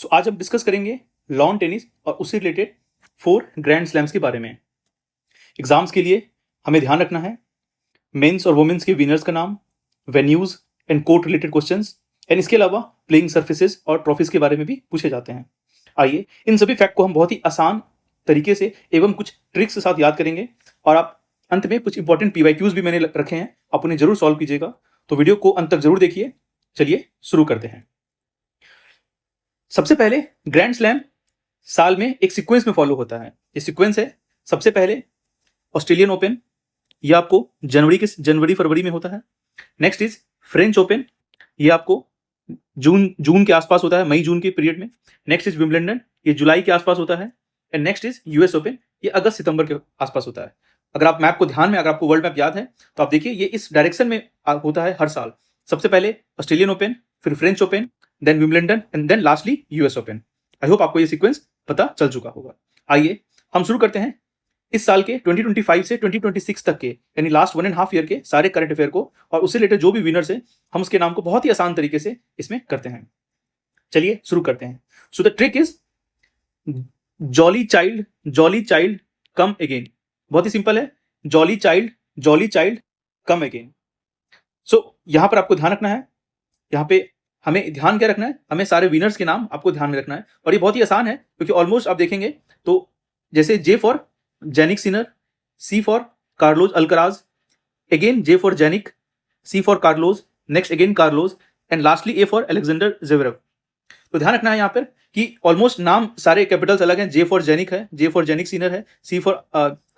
सो आज हम डिस्कस करेंगे लॉन टेनिस और उससे रिलेटेड 4 ग्रैंड स्लैम्स के बारे में। एग्जाम्स के लिए हमें ध्यान रखना है मेंस और वुमेन्स के विनर्स का नाम, venues and court related questions and इसके अलावा प्लेइंग सर्फेसेस और ट्रॉफीज के बारे में भी पूछे जाते हैं। आइए इन सभी फैक्ट को हम बहुत ही आसान तरीके से एवं कुछ ट्रिक्स के साथ याद करेंगे और आप अंत में कुछ इंपॉर्टेंट पीवाईक्यूज भी मैंने रखे हैं, आप उन्हें जरूर सॉल्व कीजिएगा। तो वीडियो को अंत तक जरूर देखिए। चलिए शुरू करते हैं। सबसे पहले ग्रैंड स्लैम साल में एक सीक्वेंस में फॉलो होता है। ये सीक्वेंस है, सबसे पहले ऑस्ट्रेलियन ओपन, ये आपको जनवरी फरवरी में होता है। नेक्स्ट इज फ्रेंच ओपन, ये आपको जून के आसपास होता है, मई जून के पीरियड में। नेक्स्ट इज विंबलडन, ये जुलाई के आसपास होता है। And next is US open, ये अगस्त सितंबर के आसपास होता है। अगर आप मैप को ध्यान में, अगर आपको वर्ल्ड मैप याद है तो आप देखिए ये इस डायरेक्शन में होता है हर साल। सबसे पहले ऑस्ट्रेलियन ओपन, फिर French Open, then Wimbledon and then lastly US Open. I hope आपको ये सीक्वेंस पता चल चुका होगा। आइए हम शुरू करते हैं इस साल के 2025 से 2026 तक के यानी लास्ट 1.5 ईयर के सारे करंट अफेयर को, और उससे रिलेटेड जो भी विनर्स है हम उसके नाम को बहुत ही आसान तरीके से इसमें करते हैं। चलिए शुरू करते हैं। So the trick is jolly child come again. बहुत ही सिंपल है, जॉली चाइल्ड कम अगेन। सो यहां पर आपको ध्यान रखना है, यहाँ पे हमें ध्यान क्या रखना है, हमें सारे विनर्स के नाम आपको ध्यान में रखना है। और ये बहुत ही आसान है क्योंकि ऑलमोस्ट आप देखेंगे तो जैसे J for Jannik Sinner, C for Carlos Alcaraz, again J for Jannik, C for Carlos, next again Carlos and lastly A for Alexander Zverev. तो ध्यान रखना है यहाँ पर कि ऑलमोस्ट नाम सारे कैपिटल्स अलग हैं। जे फॉर जेनिक है, जे फॉर जेनिक सिनर है, सी फॉर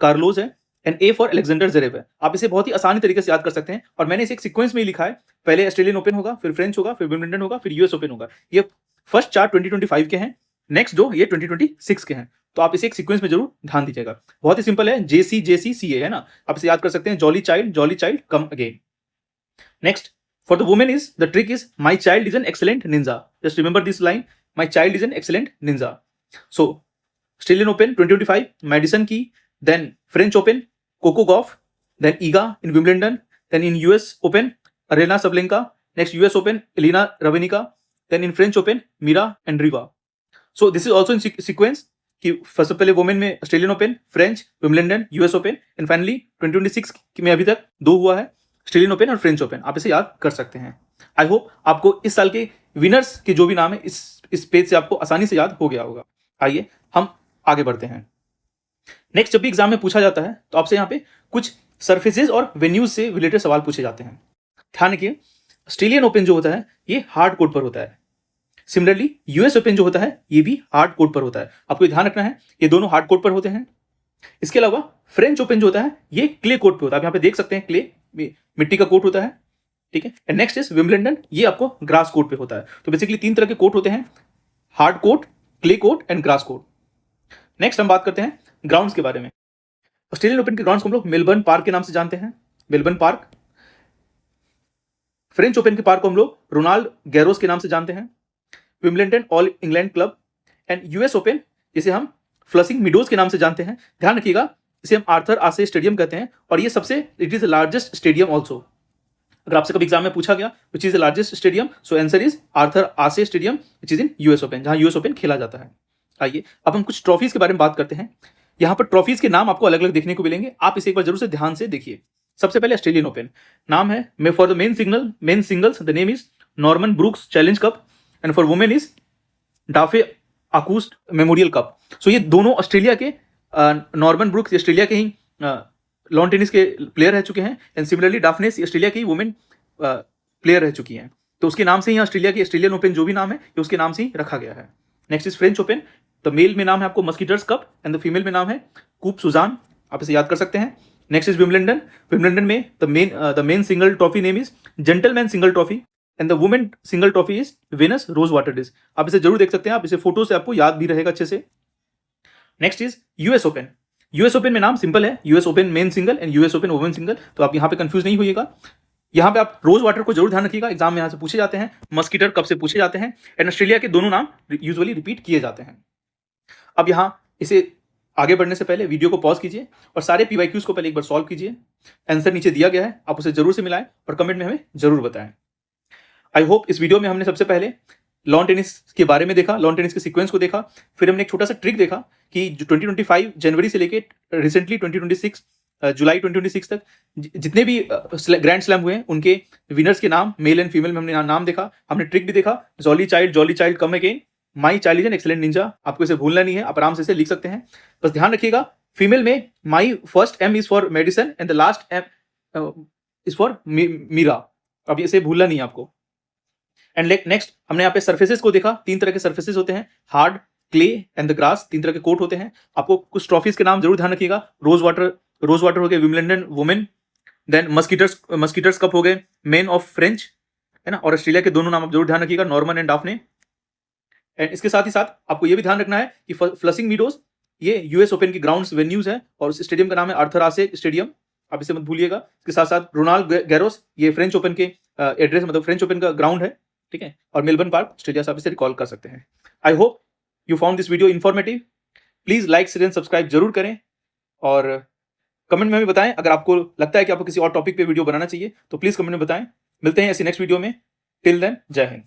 कार्लोज है and A for Alexander Zverev है। आप इसे बहुत ही आसानी तरीके से याद कर सकते हैं और मैंने इसे एक सीक्वेंस में ही लिखा है। पहले ऑस्ट्रेलियन ओपन होगा, फिर फ्रेंच होगा, फिर विंबलडन होगा, फिर यूएस ओपन होगा। ये फर्स्ट 4 2025 के हैं, नेक्स्ट 2 ये 2026 के हैं। तो आप इसे एक सीक्वेंस में जरूर ध्यान दीजिएगा। बहुत ही सिंपल है, JC है ना, आप इसे याद कर सकते हैं। Jolly child come again. Next for the women is the trick is my child is an excellent ninja. Just remember this line, my child is an excellent ninja. So Australian Open 2025 Madison की, then French Open Coco Gauff, then Iga in Wimbledon, then in US Open Aryna Sabalenka, next US Open Elena Rybakina, then in French Open Mira Andreeva. So this is also in sequence कि सबसे पहले women में Australian open, French, Wimbledon, US open and finally 2026 में अभी तक 2 हुआ है, Australian open और फ्रेंच ओपन। आप इसे याद कर सकते हैं। आई होप आपको इस साल के विनर्स के जो भी नाम है इस पेज से आपको आसानी से याद हो गया होगा। आइए हम आगे बढ़ते हैं। नेक्स्ट जब भी एग्जाम में पूछा जाता है तो आपसे यहाँ पे कुछ सर्फेसेस और वेन्यूज से रिलेटेड सवाल पूछे जाते हैं। ध्यान रखिए, ऑस्ट्रेलियन ओपन जो होता है ये हार्ड कोर्ट पर होता है। सिमिलरली यूएस ओपन जो होता है ये भी हार्ड कोर्ट पर होता है। आपको ध्यान रखना है ये दोनों हार्ड कोर्ट पर होते हैं। इसके अलावा फ्रेंच ओपन जो होता है ये क्ले कोर्ट पर होता है। आप यहाँ पे देख सकते हैं क्ले मिट्टी का कोर्ट होता है, ठीक है। एंड नेक्स्ट इज विंबलडन, ये आपको ग्रास कोर्ट पे होता है। तो बेसिकली 3 तरह के कोर्ट होते हैं, hard court, clay court and grass court. Next हम बात करते हैं ग्राउंड्स के बारे में। ऑस्ट्रेलियन ओपन के ग्राउंड्स को हम लोग मेलबर्न पार्क के नाम से जानते हैं, मेलबर्न पार्क। फ्रेंच ओपन के पार्क को हम लोग रोनाल्ड गैरोस के नाम से जानते हैं, Wimbledon all England club and US open जिसे हम फ्लसिंग मीडोज के नाम से जानते हैं। ध्यान रखिएगा इसे हम आर्थर आसे स्टेडियम कहते हैं और ये it is the largest stadium also. अगर आपसे कभी एग्जाम में पूछा गया which is the largest stadium, so answer is Arthur Ashe stadium which is in US Open, जहां यूएस ओपन खेला जाता है। आइए अब हम कुछ ट्रॉफीज के बारे में बात करते हैं। यहाँ पर ट्रॉफीज के नाम आपको अलग अलग देखने को मिलेंगे, आप इसे एक बार जरूर से ध्यान से देखिए। सबसे पहले ऑस्ट्रेलियन ओपन नाम है for the men singles the name is Norman Brooks Challenge Cup and for women is Daphne Akhurst Memorial Cup. So ये दोनों ऑस्ट्रेलिया के नॉर्मन ब्रूक्स ऑस्ट्रेलिया के ही लॉन टेनिस के प्लेयर रह चुके हैं एंड सिमिलरली डाफनेस ऑस्ट्रेलिया की वुमेन प्लेयर रह चुकी हैं। तो उसके नाम से ही ऑस्ट्रेलिया के ऑस्ट्रेलियन ओपन जो भी नाम है ये उसके नाम से ही रखा गया है। Next is French Open, the male में नाम है आपको musketeers cup and the female में नाम है कूप सुजान, आप इसे याद कर सकते हैं। नेक्स्ट इज विंबलडन में the men single trophy name is gentleman single trophy and the women single trophy is Venus Rosewater Dish. आप इसे जरूर देख सकते हैं, आप इसे फोटो से आपको याद भी रहेगा अच्छे से। Next is US open, US open में नाम सिंपल है, US open men single and US open women single. तो आप यहाँ पे कंफ्यूज नहीं होइएगा। यहाँ पे आप रोज वाटर को जरूर ध्यान रखिएगा, एग्जाम में यहाँ से पूछे जाते हैं, मस्कीटर कप से पूछे जाते हैं एंड ऑस्ट्रेलिया के दोनों नाम यूजुअली रिपीट किए जाते हैं। अब यहाँ इसे आगे बढ़ने से पहले वीडियो को पॉज कीजिए और सारे पीवाईक्यूज को पहले एक बार सॉल्व कीजिए। आंसर नीचे दिया गया है, आप उसे जरूर से मिलाएं और कमेंट में हमें जरूर बताएं। आई होप इस वीडियो में हमने सबसे पहले लॉन टेनिस के बारे में देखा, लॉन टेनिस के सीक्वेंस को देखा। फिर हमने एक छोटा सा ट्रिक देखा कि जो 2025 जनवरी से लेके रिसेंटली 2026 जुलाई 2026 तक जितने भी ग्रैंड स्लैम हुए हैं उनके विनर्स के नाम, मेल एंड फीमेल में हमने नाम देखा। हमने ट्रिक भी देखा, jolly child come again, my child is an excellent Ninja. आपको इसे भूलना नहीं है, आप आराम से इसे लिख सकते हैं। बस ध्यान रखिएगा, फीमेल में my first M is for Madison and the last M is for Meera. अब इसे भूलना नहीं है आपको। एंड नेक्स्ट हमने यहाँ पे सर्फेसेस को देखा, 3 तरह के सर्फेसेस होते हैं, hard, clay and the grass, 3 तरह के कोर्ट होते हैं। आपको कुछ ट्रॉफीज के नाम जरूर ध्यान रखिएगा, रोज वाटर हो गए विंबलडन वुमेन, देन मस्कीटर्स कप हो गए मेन ऑफ फ्रेंच, है ना, और ऑस्ट्रेलिया के दोनों नाम आप जरूर ध्यान रखिएगा, नॉर्मन एंड डाफने। एंड इसके साथ ही साथ आपको ये भी ध्यान रखना है कि फ्लसिंग मीडोज ये यूएस ओपन की ग्राउंड्स वेन्यूज है और उस स्टेडियम का नाम है आर्थर आसे स्टेडियम, आप इसे मत भूलिएगा। इसके साथ साथ रोनाल्ड गैरोस, ये फ्रेंच ओपन के एड्रेस, मतलब फ्रेंच ओपन का ग्राउंड है, ठीक है, और मेलबर्न पार्क ऑस्ट्रेलिया से आप इसे रिकॉल कर सकते हैं। I hope you found this video informative. Please like share and subscribe जरूर करें और कमेंट में भी बताएं अगर आपको लगता है कि आपको किसी और टॉपिक पे वीडियो बनाना चाहिए तो प्लीज कमेंट में बताएं। मिलते हैं ऐसी नेक्स्ट वीडियो में, टिल देन जय हिंद।